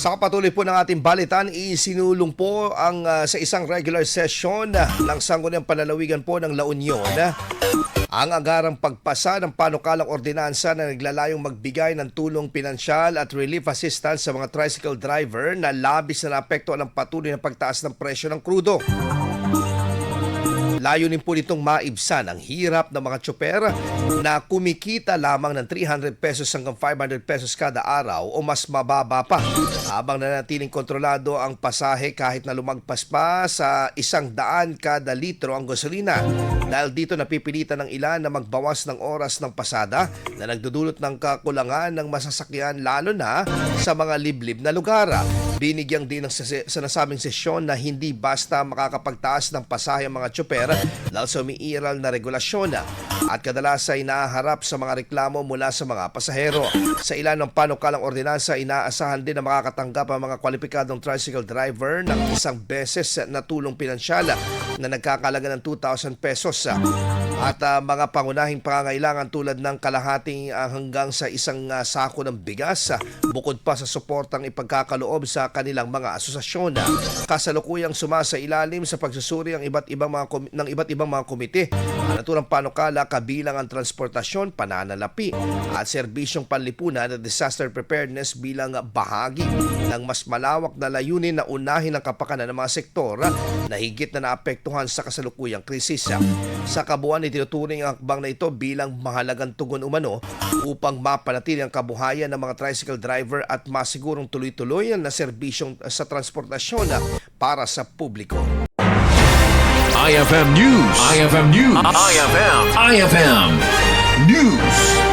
Sa patuloy po ng ating balitan, isinulong po sa isang regular session ng Sangguniang Panlalawigan po ng La Union ang agarang pagpasa ng panukalang ordinansa na naglalayong magbigay ng tulong pinansyal at relief assistance sa mga tricycle driver na labis na naapektuhan ng patuloy na pagtaas ng presyo ng krudo. Layunin po nitong maibsan ang hirap ng mga tsoper na kumikita lamang ng 300 pesos hanggang 500 pesos kada araw o mas mababa pa, habang nanatiling kontrolado ang pasahe kahit na lumagpas pa sa 100 kada litro ang gasolina. Dahil dito napipilitan ng ilan na magbawas ng oras ng pasada na nagdudulot ng kakulangan ng masasakyan, lalo na sa mga liblib na lugar. Binigyang din ng sinasabing sesyon na hindi basta makakapagtaas ng pasahe ang mga tsoper dahil sa umiiral na regulasyon at kadalas ay naharap sa mga reklamo mula sa mga pasahero. Sa ilan ng panukalang ordinansa, inaasahan din na makakatanggap ang mga kwalipikadong tricycle driver ng isang beses na tulong pinansyal na nagkakalaga ng 2,000 pesos at mga pangunahing pangangailangan tulad ng kalahating hanggang sa isang sako ng bigas, bukod pa sa suportang ipagkakaloob sa kanilang mga asosasyon. Kasalukuyang sumasailalim sa pagsusuri ng iba't ibang mga komite ang naturang panukala, kabilang ang transportasyon, pananalapi at serbisyong panlipunan at disaster preparedness bilang bahagi ng mas malawak na layunin na unahin ang kapakanan ng mga sektor na higit na naapektuhan sa kasalukuyang krisis. Sa kabuuan, itinuturing ang hakbang na ito bilang mahalagang tugon umano upang mapanatili ang kabuhayan ng mga tricycle driver at masigurong tuloy-tuloy na serbisyong sa transportasyon para sa publiko. IFM News. IFM News. IFM News.